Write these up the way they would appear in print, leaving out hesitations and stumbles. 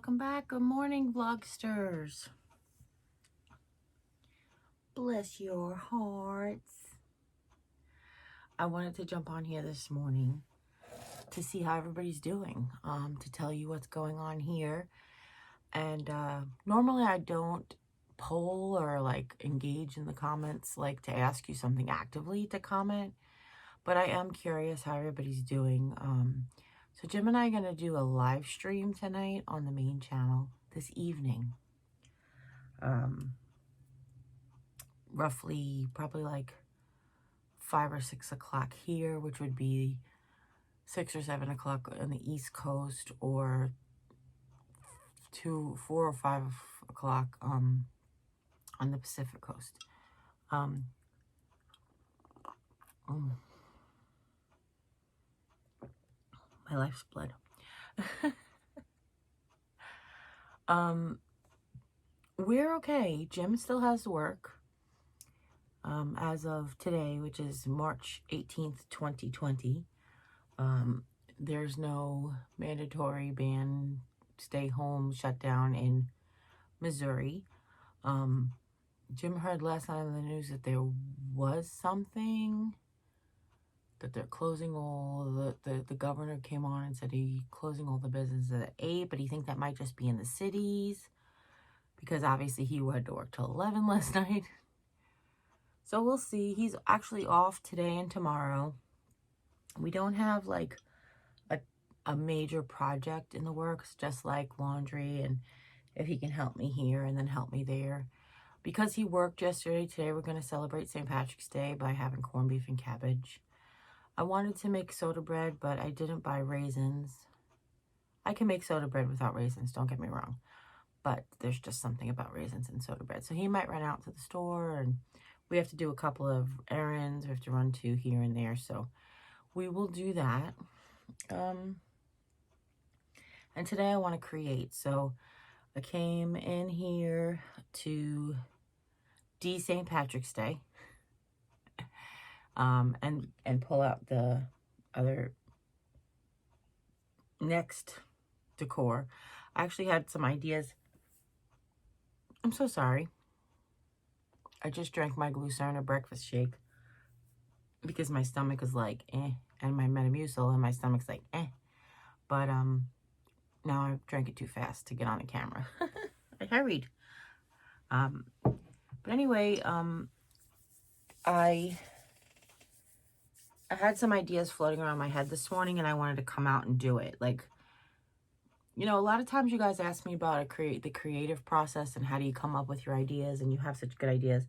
welcome back. Good morning, vlogsters. Bless your hearts. I wanted to jump on here this morning to see how everybody's doing, to tell you what's going on here. And normally I don't poll or like engage in the comments, like to ask you something actively to comment, but I am curious how everybody's doing. So Jim and I are going to do a live stream tonight on the main channel this evening. Roughly probably like 5 or 6 o'clock here, which would be 6 or 7 o'clock on the East Coast, or 4 or 5 o'clock on the Pacific Coast. My life's blood. We're okay. Jim still has to work. As of today, which is March 18th, 2020, there's no mandatory ban, stay home, shutdown in Missouri. Jim heard last night on the news that there was something, that they're closing all, the governor came on and said he closing all the businesses at 8, but he think that might just be in the cities, because obviously he had to work till 11 last night. So we'll see. He's actually off today and tomorrow. We don't have like a major project in the works, just like laundry, and if he can help me here and then help me there. Because he worked yesterday, today we're going to celebrate St. Patrick's Day by having corned beef and cabbage. I wanted to make soda bread, but I didn't buy raisins. I can make soda bread without raisins, don't get me wrong. But there's just something about raisins and soda bread. So he might run out to the store, and we have to do a couple of errands. We have to run to here and there. So we will do that. And today I want to create. So I came in here to St. Patrick's Day. And pull out the other next decor. I actually had some ideas. I'm so sorry. I just drank my Glucerna breakfast shake because my stomach is like, and my Metamucil, and my stomach's like, But, now I drank it too fast to get on the camera. I hurried. But anyway, I had some ideas floating around my head this morning, and I wanted to come out and do it. Like, you know, a lot of times you guys ask me about the creative process and how do you come up with your ideas, and you have such good ideas.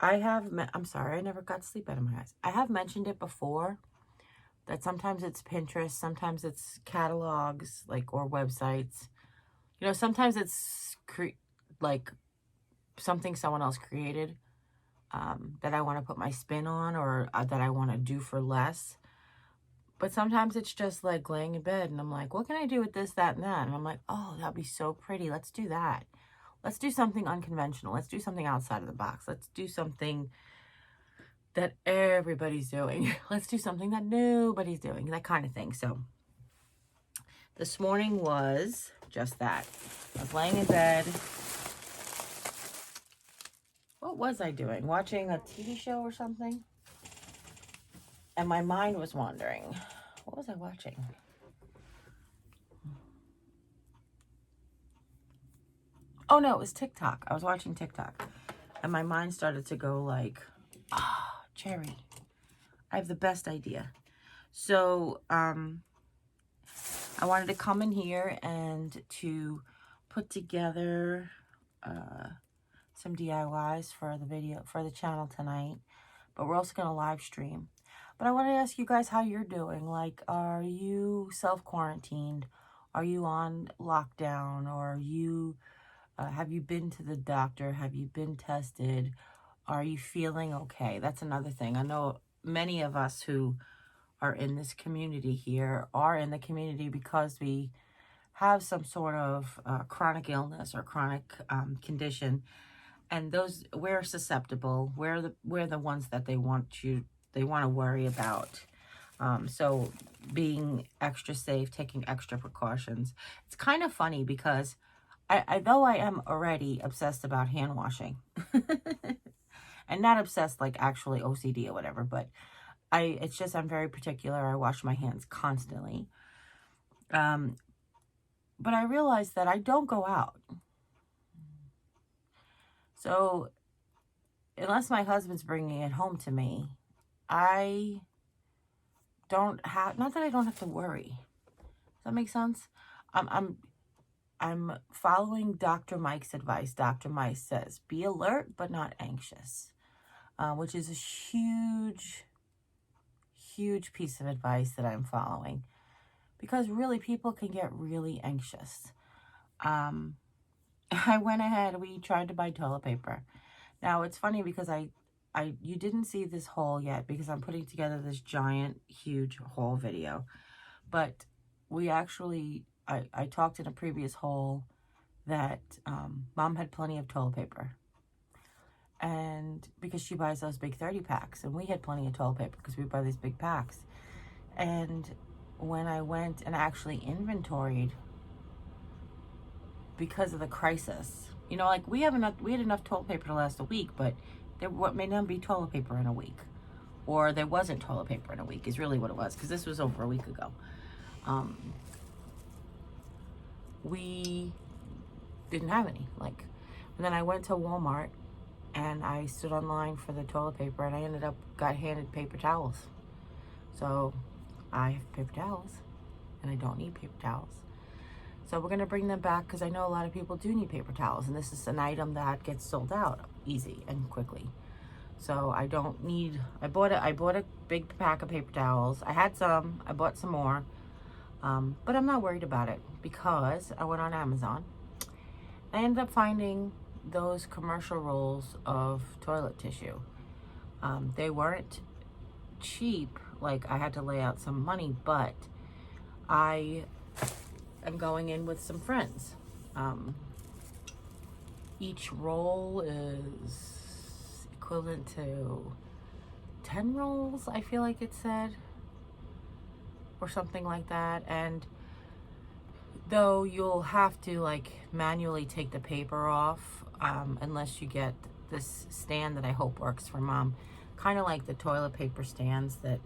I'm sorry, I never got sleep out of my eyes. I have mentioned it before, that sometimes it's Pinterest, sometimes it's catalogs, like, or websites. You know, sometimes it's like something someone else created that I want to put my spin on, or that I want to do for less. But sometimes it's just like laying in bed and I'm like, what can I do with this, that, and that? And I'm like, oh, that'd be so pretty. Let's do that. Let's do something unconventional. Let's do something outside of the box. Let's do something that everybody's doing. Let's do something that nobody's doing, that kind of thing. So this morning was just that. I was laying in bed. What was I doing? Watching a TV show or something? And my mind was wandering. What was I watching? Oh no, it was TikTok. I was watching TikTok. And my mind started to go like, Jeri, I have the best idea. So, I wanted to come in here and to put together some DIYs for the video, for the channel tonight. But we're also going to live stream. But I want to ask you guys how you're doing. Like, are you self-quarantined? Are you on lockdown? Or are you, have you been to the doctor? Have you been tested? Are you feeling okay? That's another thing. I know many of us who are in this community here are in the community because we have some sort of chronic illness or chronic condition. And those, we're susceptible. We're the ones that they want to worry about. So being extra safe, taking extra precautions. It's kind of funny because though I am already obsessed about hand washing, and not obsessed like actually OCD or whatever, but it's just I'm very particular. I wash my hands constantly. But I realized that I don't go out. So unless my husband's bringing it home to me, I don't have, not that I don't have to worry. Does that make sense? I'm following Dr. Mike's advice. Dr. Mike says, be alert but not anxious, which is a huge, huge piece of advice that I'm following, because really people can get really anxious. I went ahead, we tried to buy toilet paper. Now it's funny because you didn't see this haul yet because I'm putting together this giant, huge haul video. But we actually, I talked in a previous haul that Mom had plenty of toilet paper. And because she buys those big 30 packs, and we had plenty of toilet paper because we buy these big packs. And when I went and actually inventoried, because of the crisis, you know, like we had enough toilet paper to last a week, but there may not be toilet paper in a week, or there wasn't toilet paper in a week is really what it was, because this was over a week ago. We didn't have any, like, and then I went to Walmart and I stood online for the toilet paper, and I got handed paper towels. So I have paper towels and I don't need paper towels. So we're going to bring them back because I know a lot of people do need paper towels, and this is an item that gets sold out easy and quickly. So I don't need, I bought a big pack of paper towels. I had some, I bought some more, but I'm not worried about it because I went on Amazon. I ended up finding those commercial rolls of toilet tissue. They weren't cheap, like I had to lay out some money, but I am going in with some friends. Each roll is equivalent to 10 rolls, I feel like it said, or something like that. And though you'll have to like manually take the paper off, unless you get this stand that I hope works for Mom, kind of like the toilet paper stands that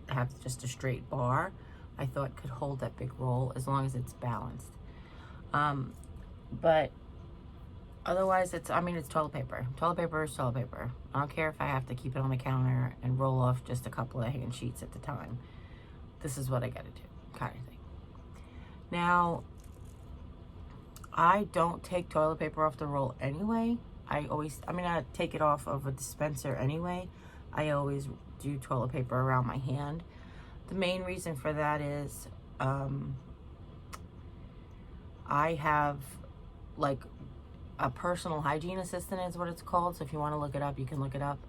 have just a straight bar. I thought could hold that big roll as long as it's balanced. But otherwise it's toilet paper. Toilet paper is toilet paper. I don't care if I have to keep it on the counter and roll off just a couple of hand sheets at the time. This is what I gotta do, kind of thing. Now, I don't take toilet paper off the roll anyway. I take it off of a dispenser anyway. I always do toilet paper around my hand. The main reason for that is I have like a personal hygiene assistant is what it's called. So if you want to look it up, you can look it up.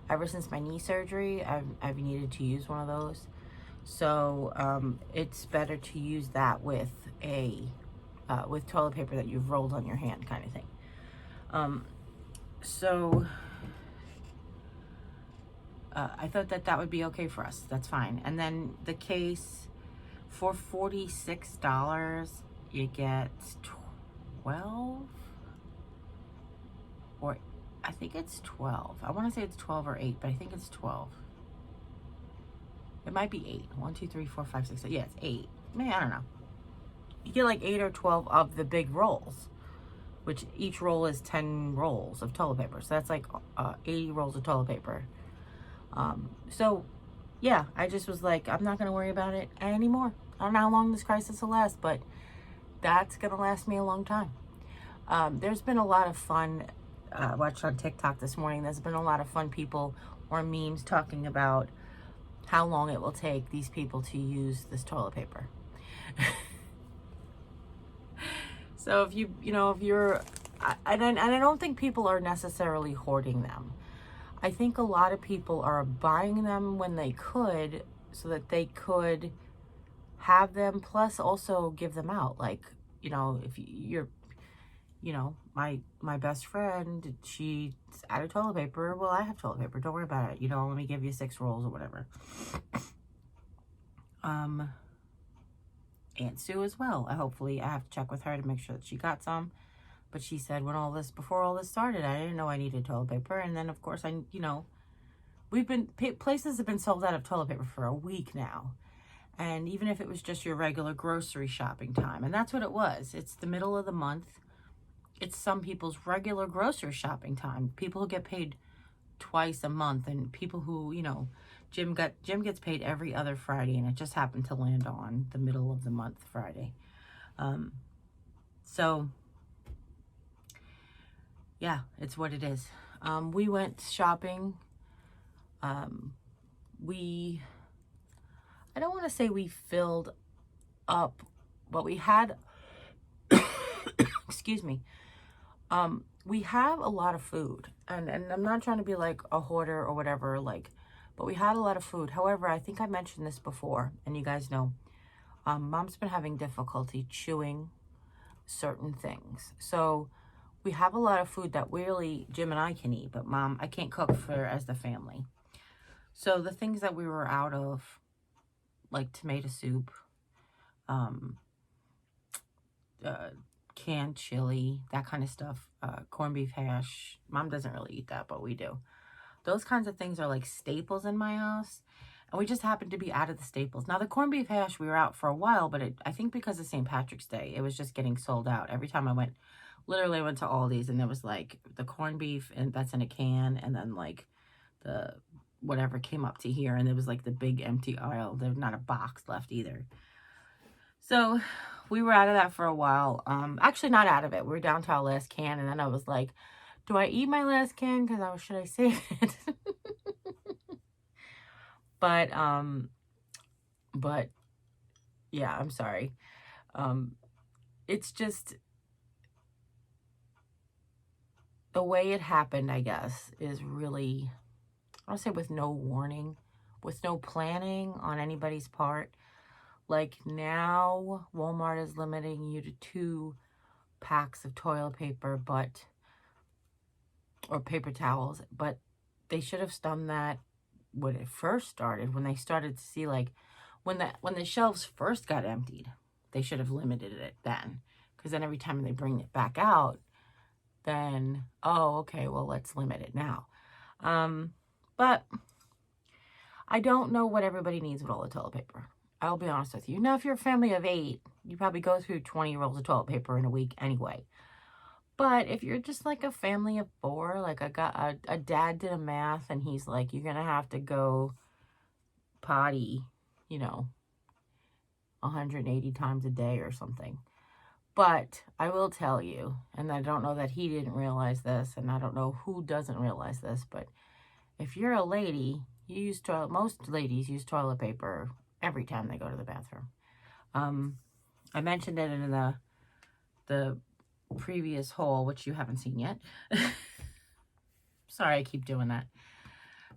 Ever since my knee surgery, I've needed to use one of those. So it's better to use that with with toilet paper that you've rolled on your hand, kind of thing. So I thought that would be okay for us. That's fine. And then the case, for $46, you get 12, or I think it's 12. I want to say it's 12 or 8, but I think it's 12. It might be 8. 1, 2, 3, 4, 5, 6, 7. Yeah, it's 8. Maybe, I don't know. You get like 8 or 12 of the big rolls, which each roll is 10 rolls of toilet paper. So that's like 80 rolls of toilet paper. So yeah, I just was like, I'm not going to worry about it anymore. I don't know how long this crisis will last, but that's going to last me a long time. There's been a lot of fun, watched on TikTok this morning, there's been a lot of fun people or memes talking about how long it will take these people to use this toilet paper. So if you're, I don't think people are necessarily hoarding them. I think a lot of people are buying them when they could, so that they could have them, plus also give them out. Like, if you're, my best friend, she's out of toilet paper. Well, I have toilet paper. Don't worry about it. Let me give you 6 rolls or whatever. Aunt Sue as well. Hopefully I have to check with her to make sure that she got some. But she said before all this started, I didn't know I needed toilet paper. And then, of course, places have been sold out of toilet paper for a week now. And even if it was just your regular grocery shopping time, and that's what it was. It's the middle of the month. It's some people's regular grocery shopping time. People who get paid twice a month, and people who, Jim gets paid every other Friday, and it just happened to land on the middle of the month Friday. So yeah, it's what it is. We went shopping. I don't want to say we filled up, but we had, excuse me, we have a lot of food, and I'm not trying to be like a hoarder or whatever, but we had a lot of food. However, I think I mentioned this before, and you guys know, Mom's been having difficulty chewing certain things. So we have a lot of food that really Jim and I can eat, but Mom, I can't cook for as the family. So the things that we were out of, like tomato soup, canned chili, that kind of stuff, corned beef hash. Mom doesn't really eat that, but we do. Those kinds of things are like staples in my house. And we just happened to be out of the staples. Now, the corned beef hash, we were out for a while, but I think because of St. Patrick's Day, it was just getting sold out. Every time I went, literally I went to Aldi's, and there was like the corned beef, and that's in a can, and then like the whatever came up to here, and there was like the big empty aisle. There's not a box left either. So we were out of that for a while. Actually not out of it. We were down to our last can, and then I was like, do I eat my last can? Because should I save it? But yeah, I'm sorry. It's just the way it happened, I guess, is really, I don't say with no warning, with no planning on anybody's part. Like now, Walmart is limiting you to 2 packs of toilet paper, or paper towels, but they should have done that when it first started, when they started to see, like, when the shelves first got emptied, they should have limited it then. Because then every time they bring it back out, then, oh, okay, well, let's limit it now. But I don't know what everybody needs with all the toilet paper. I'll be honest with you. Now, if you're a family of 8, you probably go through 20 rolls of toilet paper in a week anyway. But if you're just like a family of 4, like a dad did a math, and he's like, you're going to have to go potty, 180 times a day or something. But I will tell you, and I don't know that he didn't realize this, and I don't know who doesn't realize this, but if you're a lady, most ladies use toilet paper every time they go to the bathroom. I mentioned it in the previous haul, which you haven't seen yet. Sorry, I keep doing that.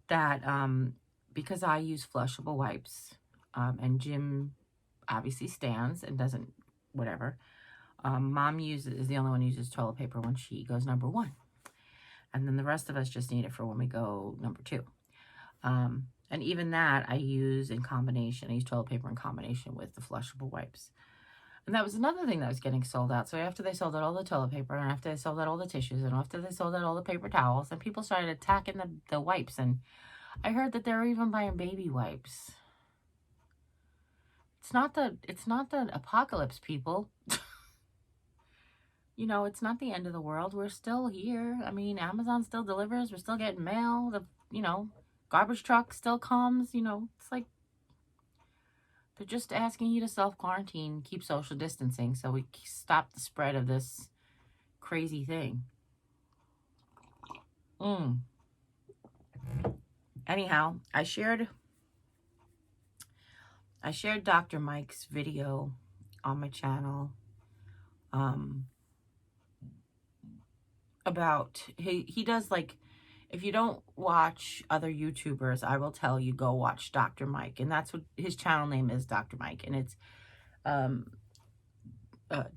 That because I use flushable wipes, and Jim obviously stands and doesn't, whatever. Mom is the only one who uses toilet paper when she goes number 1. And then the rest of us just need it for when we go number 2. And even that I use in combination. I use toilet paper in combination with the flushable wipes. And that was another thing that was getting sold out. So after they sold out all the toilet paper, and after they sold out all the tissues, and after they sold out all the paper towels, and people started attacking the wipes. And I heard that they're even buying baby wipes. It's not the apocalypse, people. It's not the end of the world. We're still here. I mean, Amazon still delivers. We're still getting mail. The garbage truck still comes. It's like they're just asking you to self-quarantine, keep social distancing, so we stop the spread of this crazy thing. Anyhow, I shared Dr. Mike's video on my channel about, he does, like, if you don't watch other YouTubers, I will tell you, go watch Dr. Mike. And that's what his channel name is, Dr. Mike. And it's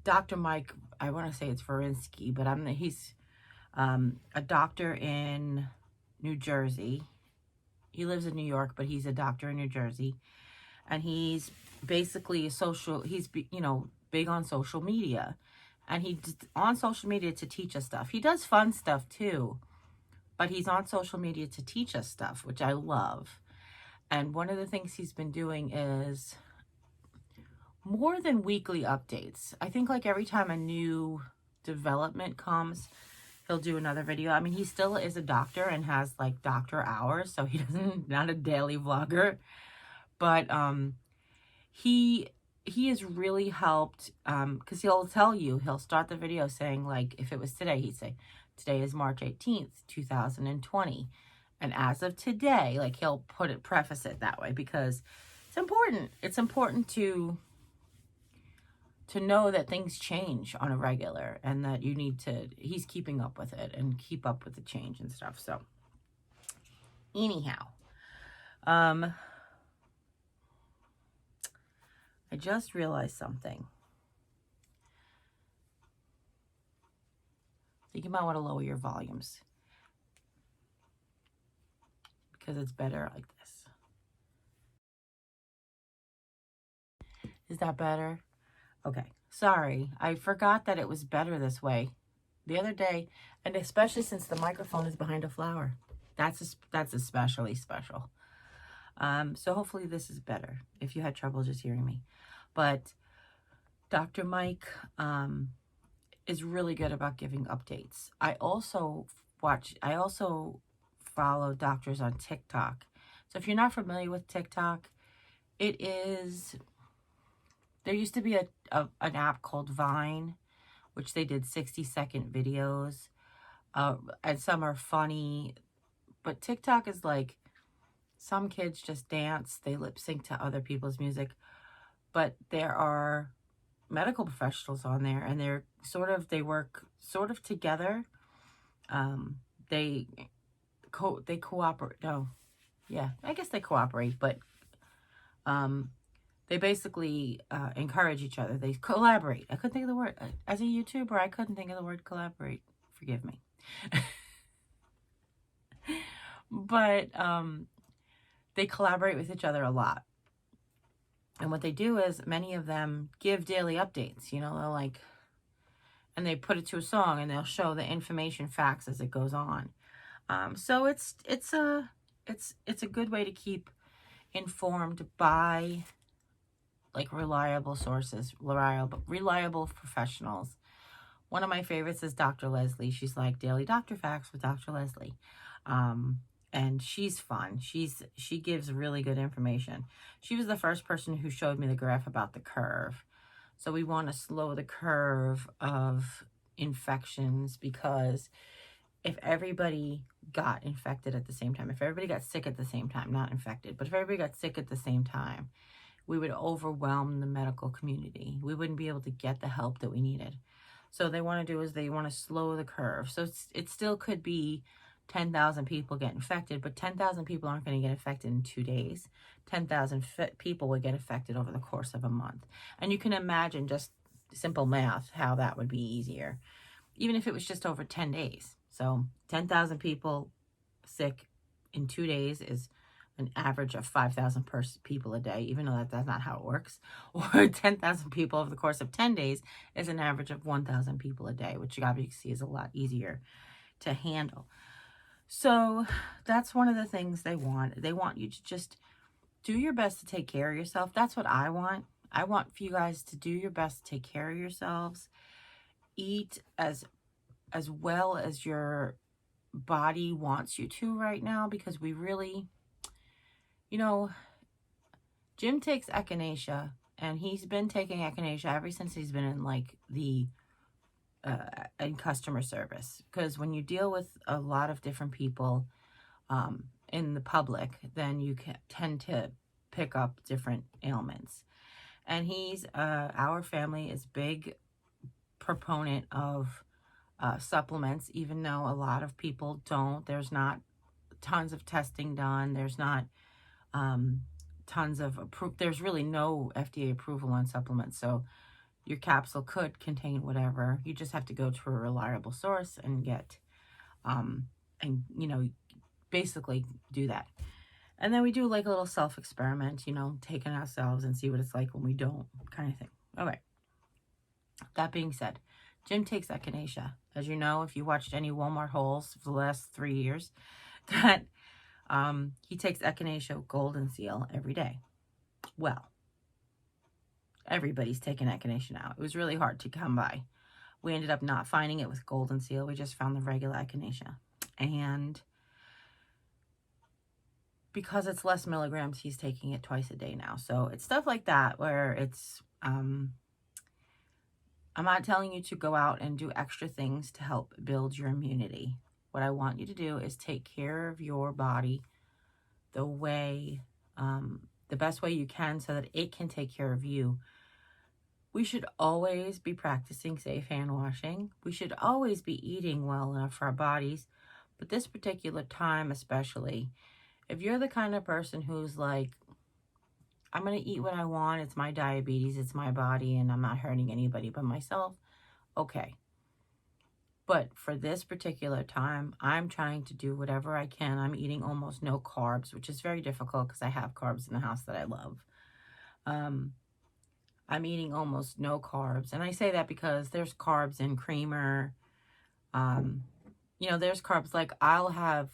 Dr. Mike, I want to say it's Verinsky, but he's a doctor in New Jersey. He lives in New York, but he's a doctor in New Jersey. and he's basically he's, you know, big on social media, and he's on social media to teach us stuff. He does fun stuff too, but he's on social media to teach us stuff, which I love. And one of the things he's been doing is more than weekly updates. I think like every time a new development comes, he'll do another video. I mean, he still is a doctor and has like doctor hours, so he doesn't, not a daily vlogger, but he has really helped, because he'll tell you, he'll start the video saying, like, if it was today, he'd say, today is March 18th, 2020. And as of today, like, he'll preface it that way, because it's important. It's important to know that things change on a regular, and that you need to, he's keeping up with it and keep up with the change and stuff. So anyhow, I just realized something. I think you might want to lower your volumes, because it's better like this. Is that better? Okay. Sorry. I forgot that it was better this way the other day, and especially since the microphone is behind a flower. That's especially special. So hopefully this is better if you had trouble just hearing me. But Dr. Mike is really good about giving updates. I also follow doctors on TikTok. So if you're not familiar with TikTok, it is, there used to be an app called Vine, which they did 60-second videos, and some are funny, but TikTok is like, some kids just dance, they lip sync to other people's music, but there are medical professionals on there, and they work sort of together. They cooperate. No, yeah, I guess they cooperate, but they basically encourage each other. They collaborate. I couldn't think of the word. As a YouTuber, I couldn't think of the word collaborate. Forgive me. But they collaborate with each other a lot. And what they do is, many of them give daily updates. You know, they'll like, and they put it to a song, and they'll show the information, facts as it goes on. So it's a good way to keep informed by like reliable sources, reliable professionals. One of my favorites is Dr. Leslie. She's like Daily Doctor Facts with Dr. Leslie. And she's fun. She gives really good information. She was the first person who showed me the graph about the curve. So we want to slow the curve of infections, because if everybody got infected at the same time, if everybody got sick at the same time, not infected, but if everybody got sick at the same time, we would overwhelm the medical community. We wouldn't be able to get the help that we needed. So they want to do is they want to slow the curve. So it still could be 10,000 people get infected, but 10,000 people aren't going to get infected in 2 days. 10,000 people would get affected over the course of a month. And you can imagine, just simple math, how that would be easier, even if it was just over 10 days. So 10,000 people sick in 2 days is an average of 5,000 people a day, even though that's not how it works. Or 10,000 people over the course of 10 days is an average of 1,000 people a day, which you obviously is a lot easier to handle. So that's one of the things they want. They want you to just do your best to take care of yourself. That's what I want. I want for you guys to do your best to take care of yourselves. Eat as well as your body wants you to right now, because we really, you know, Jim takes echinacea, and he's been taking echinacea ever since he's been in like in customer service. Because when you deal with a lot of different people in the public, then you can tend to pick up different ailments. And he's our family is big proponent of supplements, even though a lot of people don't. There's not tons of testing done. There's not tons of there's really no FDA approval on supplements. So your capsule could contain whatever. You just have to go to a reliable source and get and you know, basically do that. And then we do like a little self-experiment, you know, taking ourselves and see what it's like when we don't, kind of thing. Okay. That being said, Jim takes echinacea. As you know, if you watched any Walmart hauls for the last 3 years, that he takes echinacea golden seal every day. Well, everybody's taking echinacea now. It was really hard to come by. We ended up not finding it with golden seal. We just found the regular echinacea. And because it's less milligrams, he's taking it twice a day now. So it's stuff like that where it's, I'm not telling you to go out and do extra things to help build your immunity. What I want you to do is take care of your body the way, the best way you can so that it can take care of you. We should always be practicing safe hand washing. We should always be eating well enough for our bodies. But this particular time especially, if you're the kind of person who's like, I'm going to eat what I want, it's my diabetes, it's my body, and I'm not hurting anybody but myself, okay. But for this particular time, I'm trying to do whatever I can. I'm eating almost no carbs, which is very difficult because I have carbs in the house that I love. I'm eating almost no carbs. And I say that because there's carbs in creamer. You know, there's carbs. Like I'll have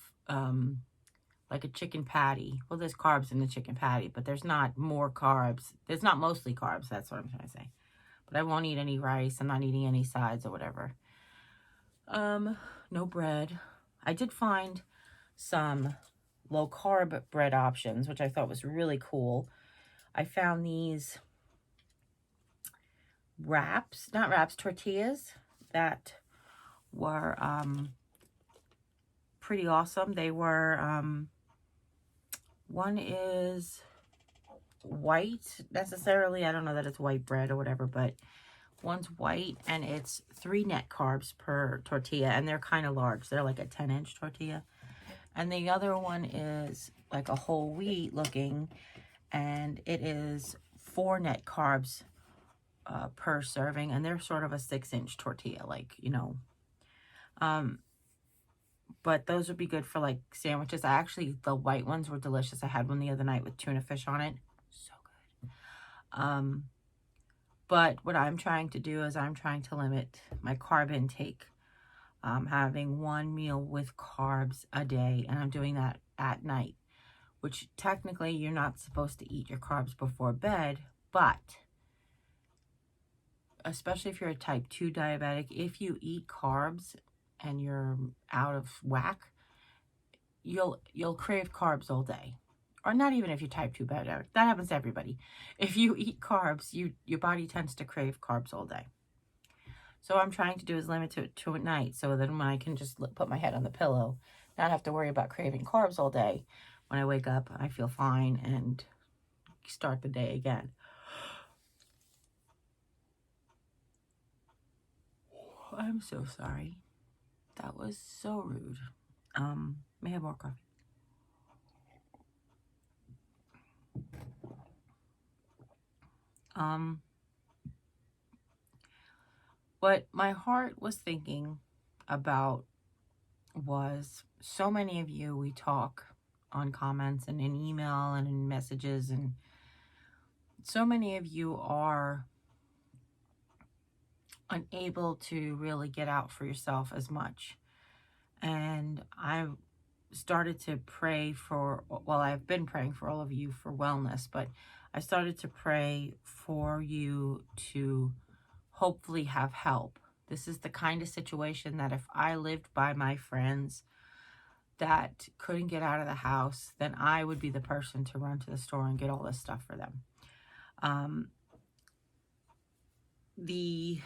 like a chicken patty. Well, there's carbs in the chicken patty, but there's not more carbs. There's not mostly carbs. That's what I'm trying to say. But I won't eat any rice. I'm not eating any sides or whatever. No bread. I did find some low carb bread options, which I thought was really cool. I found these tortillas that were pretty awesome. They were, one is white necessarily. I don't know that it's white bread or whatever, but one's white and it's 3 net carbs per tortilla, and they're kind of large. They're like a 10-inch tortilla. And the other one is like a whole wheat looking, and it is 4 net carbs per serving, and they're sort of a 6-inch tortilla, like, you know. But those would be good for like sandwiches. The white ones were delicious. I had one the other night with tuna fish on it. So good. But what I'm trying to do is I'm trying to limit my carb intake. Having 1 meal with carbs a day, and I'm doing that at night, which technically you're not supposed to eat your carbs before bed, but especially if you're a type 2 diabetic, if you eat carbs and you're out of whack, you'll crave carbs all day. Or not even if you're type 2 diabetic. That happens to everybody. If you eat carbs, your body tends to crave carbs all day. So what I'm trying to do is limit it to at night, so that when I can just put my head on the pillow, not have to worry about craving carbs all day. When I wake up, I feel fine and start the day again. I'm so sorry. That was so rude. May I have more coffee? What my heart was thinking about was, so many of you, we talk on comments and in email and in messages, and so many of you are unable to really get out for yourself as much. And I've started to pray for, well, I've been praying for all of you for wellness, but I started to pray for you to hopefully have help. This is the kind of situation that if I lived by my friends that couldn't get out of the house, then I would be the person to run to the store and get all this stuff for them. The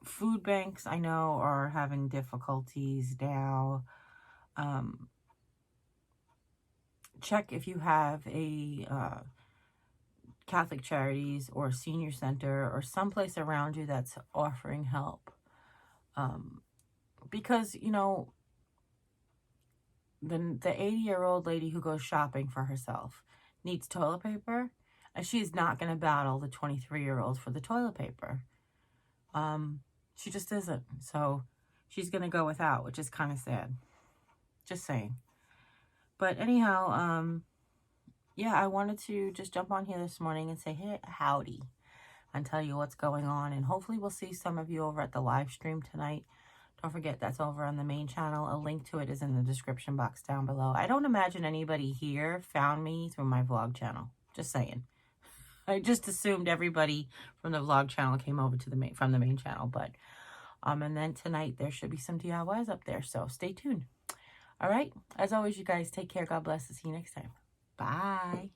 food banks, I know, are having difficulties now. Check if you have a Catholic Charities or senior center or someplace around you that's offering help. Because, you know, the 80-year-old lady who goes shopping for herself needs toilet paper, and she's not going to battle the 23-year-old for the toilet paper. She just isn't. So she's going to go without, which is kind of sad. Just saying. But anyhow, yeah, I wanted to just jump on here this morning and say, hey, howdy, and tell you what's going on. And hopefully we'll see some of you over at the live stream tonight. Don't forget, that's over on the main channel. A link to it is in the description box down below. I don't imagine anybody here found me through my vlog channel. Just saying. I just assumed everybody from the vlog channel came over to from the main channel. But and then tonight there should be some DIYs up there. So stay tuned. All right. As always, you guys take care. God bless. See you next time. Bye.